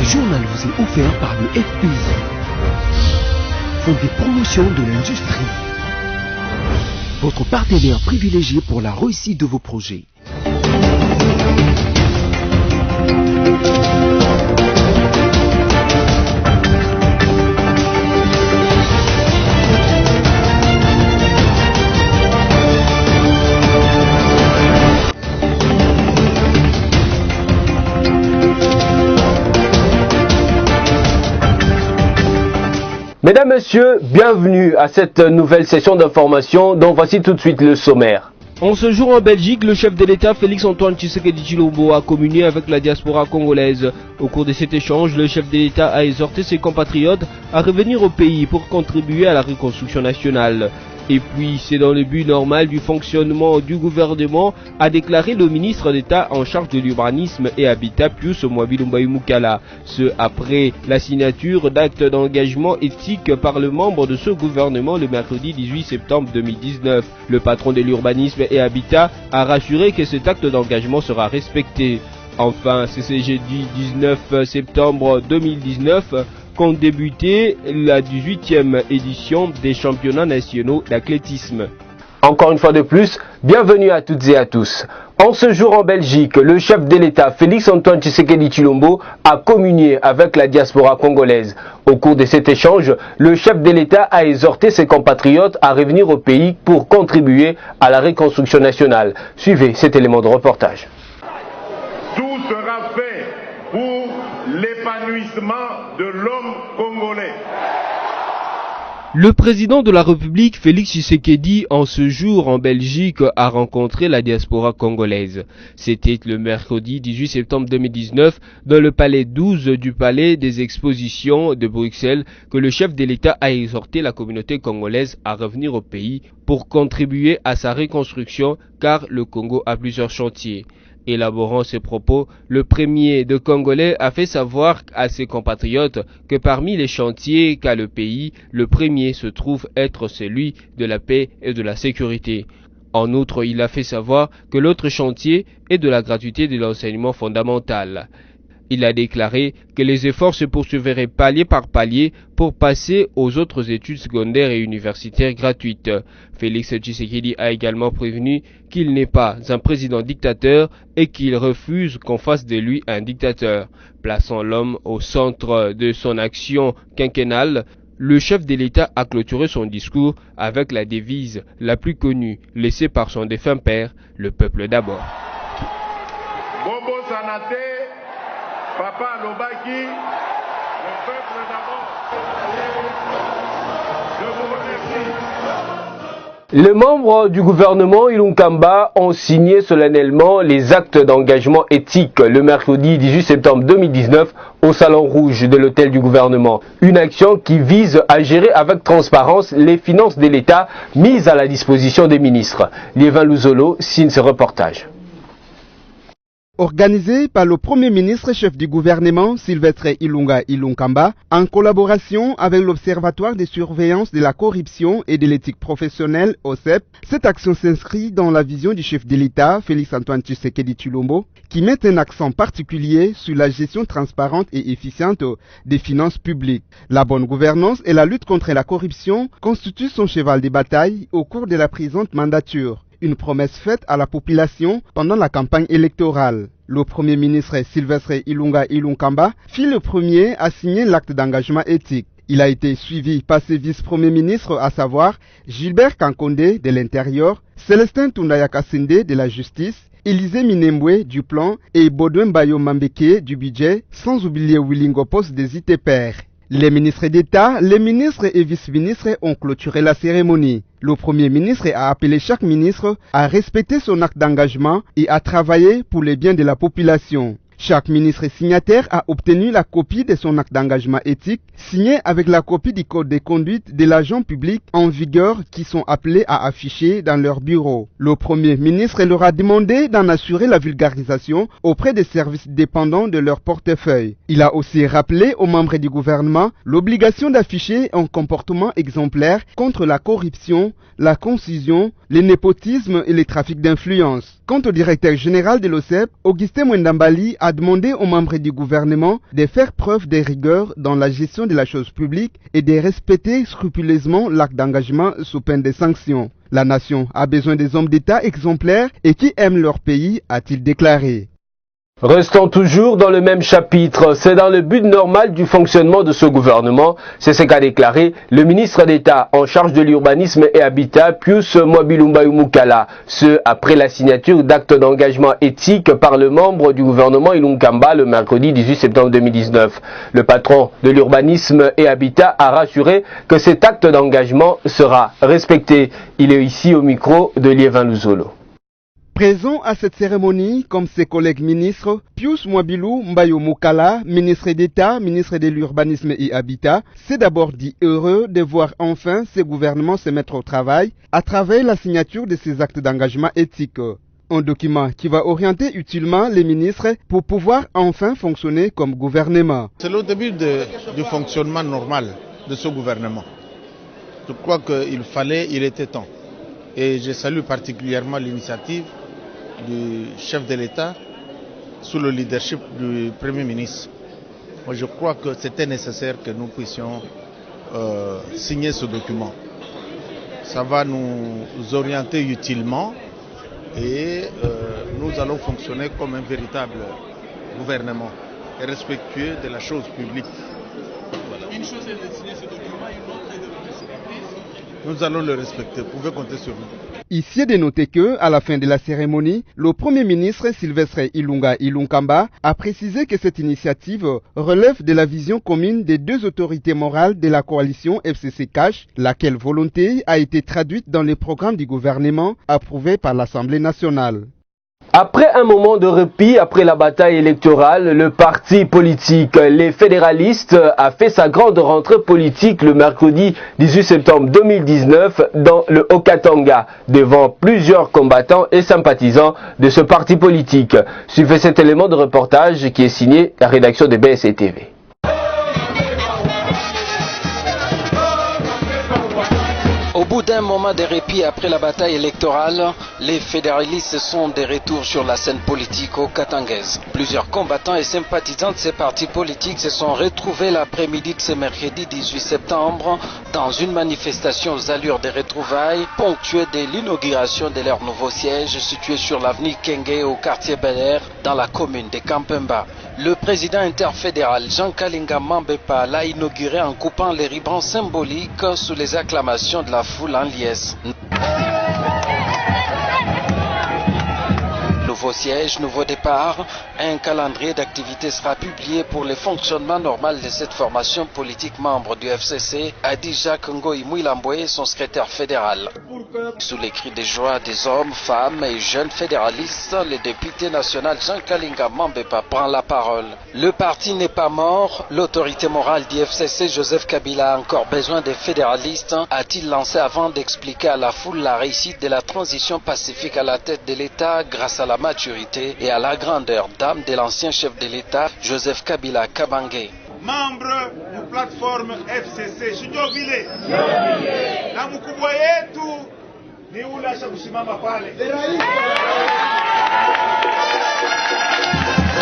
Ce journal vous est offert par le FPI, Fonds de promotion de l'industrie, votre partenaire privilégié pour la réussite de vos projets. Mesdames, Messieurs, bienvenue à cette nouvelle session d'information dont voici tout de suite le sommaire. En ce jour en Belgique, le chef de l'État Félix-Antoine Tshisekedi Tshilombo a communié avec la diaspora congolaise. Au cours de cet échange, le chef de l'État a exhorté ses compatriotes à revenir au pays pour contribuer à la reconstruction nationale. Et puis, c'est dans le but normal du fonctionnement du gouvernement, a déclaré le ministre d'État en charge de l'urbanisme et habitat Pius Mwabilumbayu Mukala. Ce après la signature d'actes d'engagement éthique par le membre de ce gouvernement le mercredi 18 septembre 2019. Le patron de l'urbanisme et habitat a rassuré que cet acte d'engagement sera respecté. Enfin, c'est ce jeudi 19 septembre 2019 qu'ont débuté la 18e édition des championnats nationaux d'athlétisme. Encore une fois de plus, bienvenue à toutes et à tous. En ce jour en Belgique, le chef de l'État Félix-Antoine Tshisekedi Tshilombo a communié avec la diaspora congolaise. Au cours de cet échange, le chef de l'État a exhorté ses compatriotes à revenir au pays pour contribuer à la reconstruction nationale. Suivez cet élément de reportage. Tout sera fait pour l'épanouissement de l'homme congolais. Le président de la République, Félix Tshisekedi, en ce jour en Belgique, a rencontré la diaspora congolaise. C'était le mercredi 18 septembre 2019 dans le palais 12 du palais des expositions de Bruxelles que le chef de l'État a exhorté la communauté congolaise à revenir au pays pour contribuer à sa reconstruction car le Congo a plusieurs chantiers. Élaborant ses propos, le premier de Congolais a fait savoir à ses compatriotes que parmi les chantiers qu'a le pays, le premier se trouve être celui de la paix et de la sécurité. En outre, il a fait savoir que l'autre chantier est de la gratuité de l'enseignement fondamental. Il a déclaré que les efforts se poursuivraient palier par palier pour passer aux autres études secondaires et universitaires gratuites. Félix Tshisekedi a également prévenu qu'il n'est pas un président dictateur et qu'il refuse qu'on fasse de lui un dictateur. Plaçant l'homme au centre de son action quinquennale, le chef de l'État a clôturé son discours avec la devise la plus connue laissée par son défunt père, le peuple d'abord. Bobo Sanate, Papa Lobaki, le peuple d'abord. Je vous remercie. Les membres du gouvernement Ilunkamba ont signé solennellement les actes d'engagement éthique le mercredi 18 septembre 2019 au Salon Rouge de l'hôtel du gouvernement. Une action qui vise à gérer avec transparence les finances de l'État mises à la disposition des ministres. Liévin Luzolo signe ce reportage. Organisé par le Premier ministre chef du gouvernement Sylvestre Ilunga Ilunkamba, en collaboration avec l'Observatoire de surveillance de la corruption et de l'éthique professionnelle OCEP, cette action s'inscrit dans la vision du chef de l'État Félix-Antoine Tshisekedi Tshilombo, qui met un accent particulier sur la gestion transparente et efficiente des finances publiques. La bonne gouvernance et la lutte contre la corruption constituent son cheval de bataille au cours de la présente mandature. Une promesse faite à la population pendant la campagne électorale. Le Premier ministre Sylvestre Ilunga Ilunkamba fut le premier à signer l'acte d'engagement éthique. Il a été suivi par ses vice-premiers ministres, à savoir Gilbert Kankonde de l'Intérieur, Célestin Tundaya-Kassende de la Justice, Élisée Minembwe du Plan et Baudouin Bayo Mambeke du Budget, sans oublier Willingopos des ITPR. Les ministres d'État, les ministres et vice-ministres ont clôturé la cérémonie. Le Premier ministre a appelé chaque ministre à respecter son acte d'engagement et à travailler pour le bien de la population. Chaque ministre signataire a obtenu la copie de son acte d'engagement éthique, signé avec la copie du code de conduite de l'agent public en vigueur qui sont appelés à afficher dans leur bureau. Le Premier ministre leur a demandé d'en assurer la vulgarisation auprès des services dépendants de leur portefeuille. Il a aussi rappelé aux membres du gouvernement l'obligation d'afficher un comportement exemplaire contre la corruption, la concision, le népotisme et les trafics d'influence. Quant au directeur général de l'OCEP, Augustin Mwendambali a demandé aux membres du gouvernement de faire preuve de rigueur dans la gestion de la chose publique et de respecter scrupuleusement l'acte d'engagement sous peine de sanctions. La nation a besoin des hommes d'État exemplaires et qui aiment leur pays, a-t-il déclaré. Restons toujours dans le même chapitre. C'est dans le but normal du fonctionnement de ce gouvernement. C'est ce qu'a déclaré le ministre d'État en charge de l'urbanisme et habitat, Pius Mwabilumbayu Mukala. Ce, après la signature d'actes d'engagement éthique par le membre du gouvernement Ilunkamba le mercredi 18 septembre 2019. Le patron de l'urbanisme et habitat a rassuré que cet acte d'engagement sera respecté. Il est ici au micro de Liévin Luzolo. Présent à cette cérémonie, comme ses collègues ministres, Pius Mwabilumbayu Mukala, ministre d'État, ministre de l'Urbanisme et Habitat, s'est d'abord dit heureux de voir enfin ce gouvernement se mettre au travail à travers la signature de ces actes d'engagement éthique. Un document qui va orienter utilement les ministres pour pouvoir enfin fonctionner comme gouvernement. C'est le début du fonctionnement normal de ce gouvernement. Je crois il était temps. Et je salue particulièrement l'initiative du chef de l'État sous le leadership du Premier ministre. Moi, je crois que c'était nécessaire que nous puissions signer ce document. Ça va nous orienter utilement et nous allons fonctionner comme un véritable gouvernement et respectueux de la chose publique. Voilà. Une chose est de signer ce document, une autre est de le respecter. Nous allons le respecter, vous pouvez compter sur nous. Ici est de noter que, à la fin de la cérémonie, le Premier ministre Sylvestre Ilunga Ilunkamba a précisé que cette initiative relève de la vision commune des deux autorités morales de la coalition FCC-CACH, laquelle volonté a été traduite dans les programmes du gouvernement approuvés par l'Assemblée nationale. Après un moment de répit après la bataille électorale, le parti politique Les Fédéralistes a fait sa grande rentrée politique le mercredi 18 septembre 2019 dans le Haut-Katanga, devant plusieurs combattants et sympathisants de ce parti politique. Suivez cet élément de reportage qui est signé la rédaction de BSC TV. Au bout d'un moment de répit après la bataille électorale, les fédéralistes sont de retour sur la scène politique au Katangaise. Plusieurs combattants et sympathisants de ces partis politiques se sont retrouvés l'après-midi de ce mercredi 18 septembre dans une manifestation aux allures de retrouvailles ponctuée de l'inauguration de leur nouveau siège situé sur l'avenue Kenge au quartier Bel Air dans la commune de Kampemba. Le président interfédéral Jean Kalinga Mambepa l'a inauguré en coupant les ribbons symboliques sous les acclamations de la foule en liesse. Nouveau siège, nouveau départ, un calendrier d'activités sera publié pour le fonctionnement normal de cette formation politique membre du FCC, a dit Jacques Ngoï Mouilamboué, son secrétaire fédéral. Sous les cris de joie des hommes, femmes et jeunes fédéralistes, le député national Jean Kalinga Mambepa prend la parole. Le parti n'est pas mort, l'autorité morale du FCC, Joseph Kabila, a encore besoin des fédéralistes, a-t-il lancé avant d'expliquer à la foule la réussite de la transition pacifique à la tête de l'État grâce à la maturité et à la grandeur d'âme de l'ancien chef de l'État, Joseph Kabila Kabange. Membre de la plateforme FCC, Shinyovile. Na mkubwa yetu ni ule ashakusimama pale.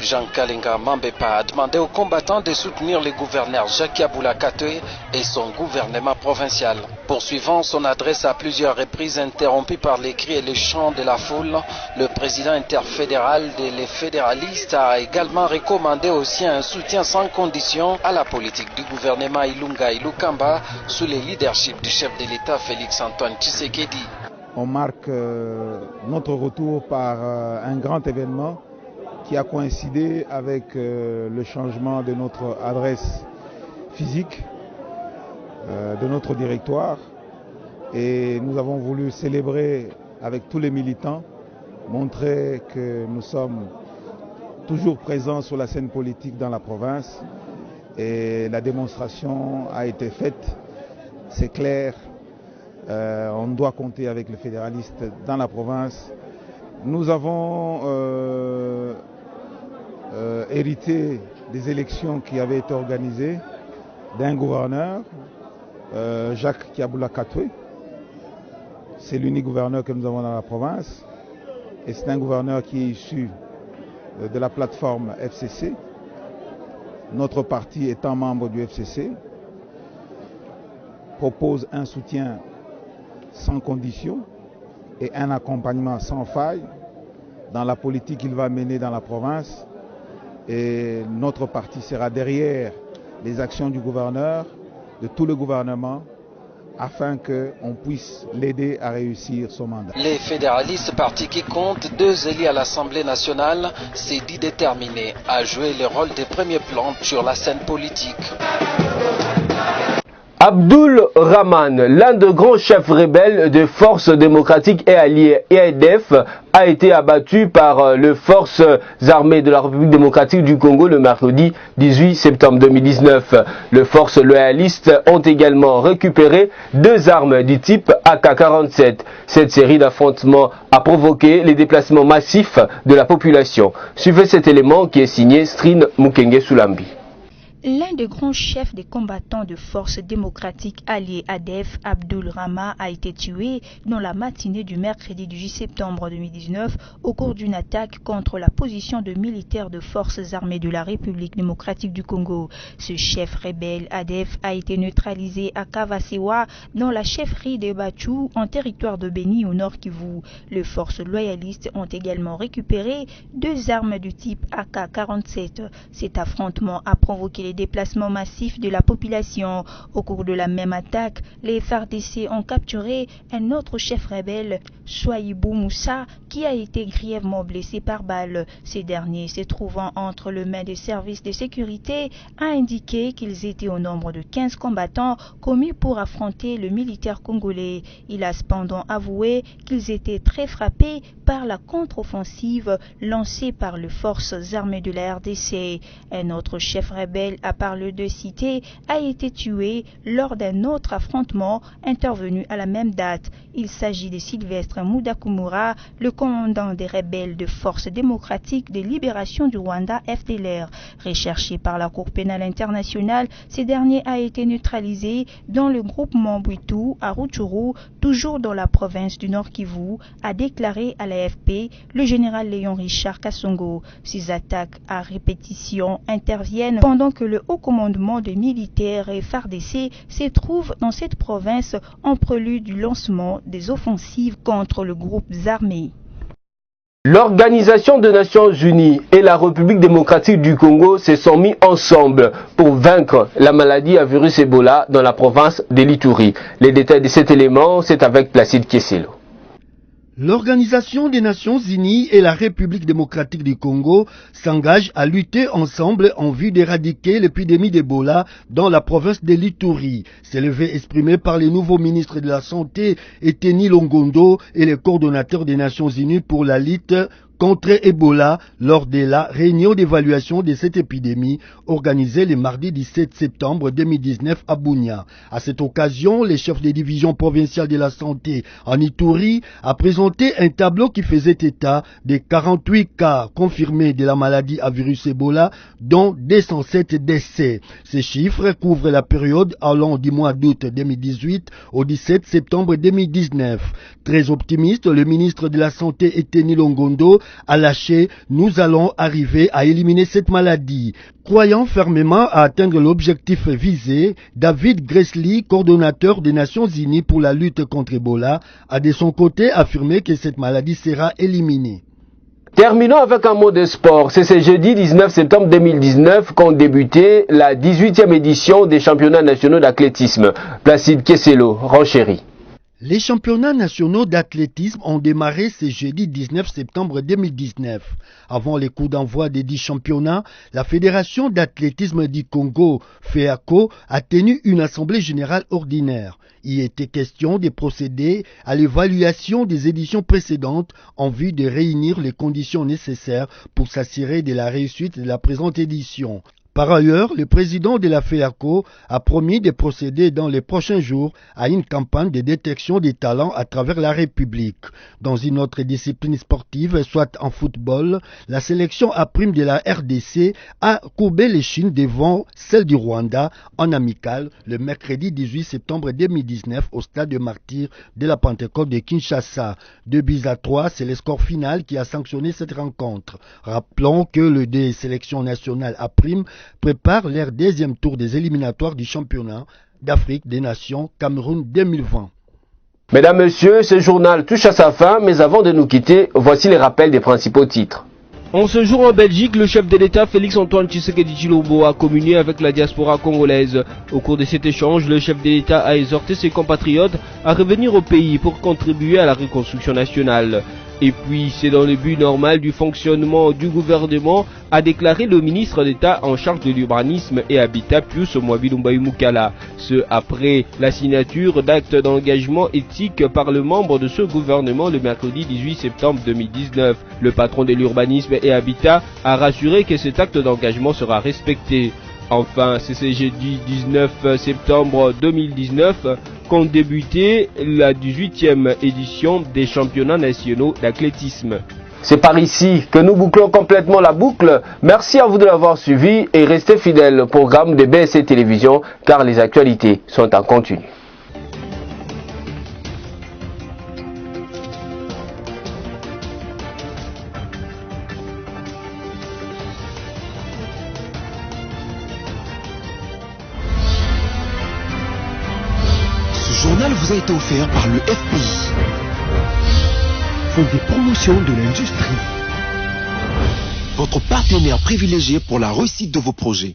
Jean Kalinga Mambepa a demandé aux combattants de soutenir le gouverneur Jacques Aboula Katwe et son gouvernement provincial. Poursuivant son adresse à plusieurs reprises interrompue par les cris et les chants de la foule, le président interfédéral des fédéralistes a également recommandé aussi un soutien sans condition à la politique du gouvernement Ilunga Ilukamba sous le leadership du chef de l'État Félix Antoine Tshisekedi. On marque notre retour par un grand événement qui a coïncidé avec le changement de notre adresse physique, de notre directoire. Et nous avons voulu célébrer avec tous les militants, montrer que nous sommes toujours présents sur la scène politique dans la province. Et la démonstration a été faite, c'est clair, on doit compter avec les fédéralistes dans la province. Nous avons hérité des élections qui avaient été organisées d'un gouverneur, Jacques Aboula Katwe. C'est l'unique gouverneur que nous avons dans la province. Et c'est un gouverneur qui est issu de la plateforme FCC, notre parti étant membre du FCC, propose un soutien sans condition et un accompagnement sans faille dans la politique qu'il va mener dans la province. Et notre parti sera derrière les actions du gouverneur, de tout le gouvernement, afin qu'on puisse l'aider à réussir son mandat. Les fédéralistes, parti qui compte 2 élus à l'Assemblée nationale, s'est dit déterminé à jouer le rôle des premiers plans sur la scène politique. Abdoul Rahman, l'un des grands chefs rebelles de Forces démocratiques et alliées EADF, a été abattu par les forces armées de la République démocratique du Congo le mercredi 18 septembre 2019. Les forces loyalistes ont également récupéré 2 armes du type AK-47. Cette série d'affrontements a provoqué les déplacements massifs de la population. Suivez cet élément qui est signé Strine Mukenge Soulambi. L'un des grands chefs des combattants de forces démocratiques alliées ADF, Abdoul Rahman, a été tué dans la matinée du mercredi 18 septembre 2019 au cours d'une attaque contre la position de militaires de forces armées de la République démocratique du Congo. Ce chef rebelle ADF a été neutralisé à Kavasewa dans la chefferie de Bachou en territoire de Beni au nord Kivu. Les forces loyalistes ont également récupéré 2 armes du type AK-47. Cet affrontement a provoqué les déplacements massifs de la population. Au cours de la même attaque, les FARDC ont capturé un autre chef rebelle, Souaïbou Moussa, qui a été grièvement blessé par balle. Ces derniers, se trouvant entre les mains des services de sécurité, a indiqué qu'ils étaient au nombre de 15 combattants commis pour affronter le militaire congolais. Il a cependant avoué qu'ils étaient très frappés par la contre-offensive lancée par les forces armées de la RDC. Un autre chef rebelle à parler de cité, a été tué lors d'un autre affrontement intervenu à la même date. Il s'agit de Sylvestre Mudakumura, le commandant des rebelles de Forces démocratiques de libération du Rwanda FDLR. Recherché par la Cour pénale internationale, ce dernier a été neutralisé dans le groupement Bwitu à Rutshuru, toujours dans la province du Nord Kivu, a déclaré à l'AFP le général Léon Richard Kassongo. Ces attaques à répétition interviennent pendant que le haut commandement des militaires et FARDC se trouve dans cette province en prélude du lancement des offensives contre les groupes armés. L'Organisation des Nations Unies et la République démocratique du Congo se sont mis ensemble pour vaincre la maladie à virus Ebola dans la province de l'Ituri. Les détails de cet élément, c'est avec Placide Kesselo. L'Organisation des Nations Unies et la République démocratique du Congo s'engagent à lutter ensemble en vue d'éradiquer l'épidémie d'Ebola dans la province de l'Ituri. C'est le vœu exprimé par les nouveaux ministres de la Santé, Eteni Longondo, et les coordonnateurs des Nations Unies pour la lutte contre Ebola lors de la réunion d'évaluation de cette épidémie organisée le mardi 17 septembre 2019 à Bunia. À cette occasion, le chef des divisions provinciales de la santé en Ituri a présenté un tableau qui faisait état de 48 cas confirmés de la maladie à virus Ebola, dont 207 décès. Ces chiffres couvrent la période allant du mois d'août 2018 au 17 septembre 2019. Très optimiste, le ministre de la Santé Eteni Longondo a lâché « Nous allons arriver à éliminer cette maladie ». Croyant fermement à atteindre l'objectif visé, David Gressly, coordonnateur des Nations Unies pour la lutte contre Ebola, a de son côté affirmé que cette maladie sera éliminée. Terminons avec un mot de sport. C'est ce jeudi 19 septembre 2019 qu'ont débuté la 18e édition des championnats nationaux d'athlétisme. Placide Kesselo, renchérit. Les championnats nationaux d'athlétisme ont démarré ce jeudi 19 septembre 2019. Avant les coups d'envoi des 10 championnats, la Fédération d'athlétisme du Congo, FEACO, a tenu une assemblée générale ordinaire. Il était question de procéder à l'évaluation des éditions précédentes en vue de réunir les conditions nécessaires pour s'assurer de la réussite de la présente édition. Par ailleurs, le président de la FEACO a promis de procéder dans les prochains jours à une campagne de détection des talents à travers la République. Dans une autre discipline sportive, soit en football, la sélection A' de la RDC a courbé l'échine devant celle du Rwanda en amical le mercredi 18 septembre 2019 au stade de Martyrs de la Pentecôte de Kinshasa. 2-3, c'est le score final qui a sanctionné cette rencontre. Rappelons que le des sélections nationales A' prépare leur deuxième tour des éliminatoires du championnat d'Afrique des Nations Cameroun 2020. Mesdames, Messieurs, ce journal touche à sa fin, mais avant de nous quitter, voici les rappels des principaux titres. En ce jour en Belgique, le chef de l'État Félix-Antoine Tshisekedi Tshilombo a communié avec la diaspora congolaise. Au cours de cet échange, le chef de l'État a exhorté ses compatriotes à revenir au pays pour contribuer à la reconstruction nationale. Et puis, c'est dans le but normal du fonctionnement du gouvernement, a déclaré le ministre d'État en charge de l'urbanisme et habitat Pius Mwabilumbayu Mukala. Ce après la signature d'actes d'engagement éthique par le membre de ce gouvernement le mercredi 18 septembre 2019. Le patron de l'urbanisme et habitat a rassuré que cet acte d'engagement sera respecté. Enfin, c'est ce jeudi 19 septembre 2019 qu'ont débuté la 18e édition des championnats nationaux d'athlétisme. C'est par ici que nous bouclons complètement la boucle. Merci à vous de l'avoir suivi et restez fidèles au programme de BSC Télévision car les actualités sont en continu. Ce journal vous a été offert par le FPI, Fonds des promotions de l'industrie, votre partenaire privilégié pour la réussite de vos projets.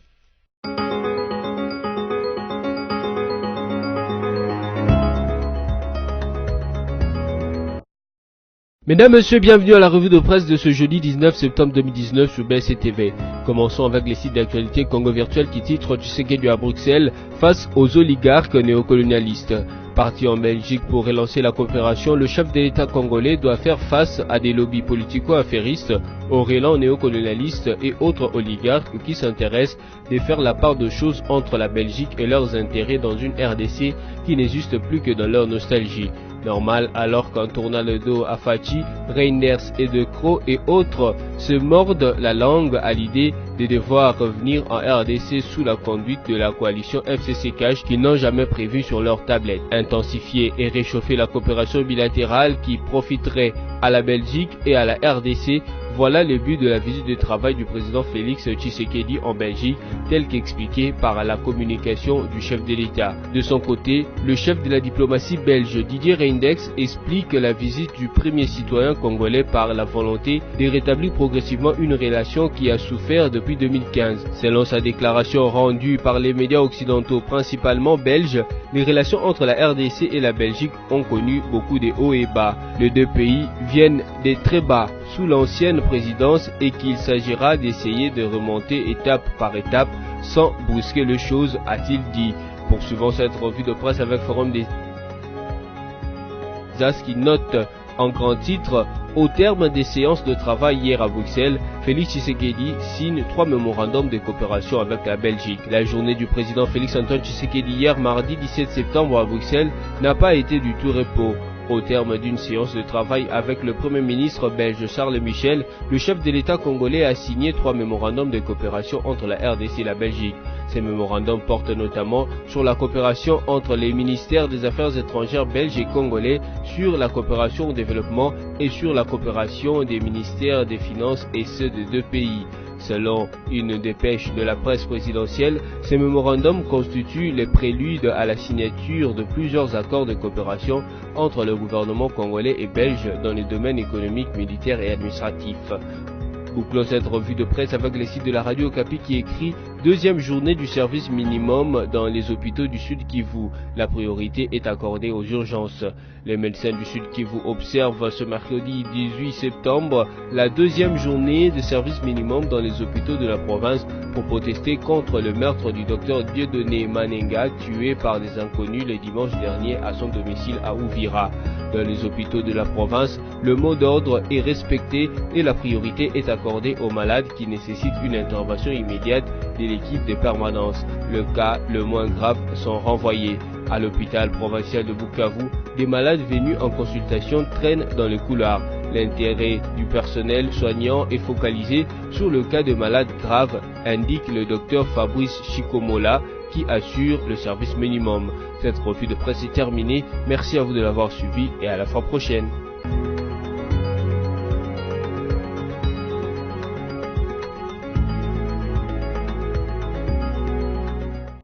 Mesdames, Messieurs, bienvenue à la revue de presse de ce jeudi 19 septembre 2019 sur BSC TV. Commençons avec les sites d'actualité Congo Virtuel qui titrent Tshisekedi à Bruxelles face aux oligarques néocolonialistes. Parti en Belgique pour relancer la coopération, le chef de l'État congolais doit faire face à des lobbies politico-affairistes, aux relents néocolonialistes et autres oligarques qui s'intéressent de faire la part de choses entre la Belgique et leurs intérêts dans une RDC qui n'existe plus que dans leur nostalgie. Normal alors qu'en tournant le dos à Fachi, Reinders et De Croo et autres se mordent la langue à l'idée de devoir revenir en RDC sous la conduite de la coalition FCC Cash qu'ils n'ont jamais prévu sur leur tablette. Intensifier et réchauffer la coopération bilatérale qui profiterait à la Belgique et à la RDC, voilà le but de la visite de travail du président Félix Tshisekedi en Belgique, tel qu'expliqué par la communication du chef de l'État. De son côté, le chef de la diplomatie belge Didier Reynders explique la visite du premier citoyen congolais par la volonté de rétablir progressivement une relation qui a souffert depuis 2015. Selon sa déclaration rendue par les médias occidentaux principalement belges, les relations entre la RDC et la Belgique ont connu beaucoup de hauts et bas. Les deux pays viennent des très bas sous l'ancienne présidence et qu'il s'agira d'essayer de remonter étape par étape sans brusquer les choses, a-t-il dit. Poursuivons cette revue de presse avec Forum des As qui note en grand titre: au terme des séances de travail hier à Bruxelles, Félix Tshisekedi signe 3 mémorandums de coopération avec la Belgique. La journée du président Félix-Antoine Tshisekedi hier mardi 17 septembre à Bruxelles n'a pas été du tout repos. Au terme d'une séance de travail avec le Premier ministre belge Charles Michel, le chef de l'État congolais a signé 3 mémorandums de coopération entre la RDC et la Belgique. Ces mémorandums portent notamment sur la coopération entre les ministères des Affaires étrangères belges et congolais, sur la coopération au développement et sur la coopération des ministères des Finances et ceux des deux pays. Selon une dépêche de la presse présidentielle, ces mémorandums constituent les préludes à la signature de plusieurs accords de coopération entre le gouvernement congolais et belge dans les domaines économiques, militaires et administratifs. Bouclons cette revue de presse avec les sites de la radio Okapi qui écrit « Deuxième journée du service minimum dans les hôpitaux du Sud Kivu. La priorité est accordée aux urgences. » Les médecins du Sud Kivu observent ce mercredi 18 septembre la deuxième journée de service minimum dans les hôpitaux de la province pour protester contre le meurtre du docteur Dieudonné Manenga tué par des inconnus le dimanche dernier à son domicile à Uvira. Dans les hôpitaux de la province, le mot d'ordre est respecté et la priorité est accordée accordée aux malades qui nécessitent une intervention immédiate de l'équipe de permanence. Le cas le moins grave sont renvoyés. À l'hôpital provincial de Bukavu, des malades venus en consultation traînent dans le couloir. L'intérêt du personnel soignant est focalisé sur le cas de malades graves, indique le docteur Fabrice Chikomola, qui assure le service minimum. Cette revue de presse est terminée. Merci à vous de l'avoir suivi et à la fois prochaine.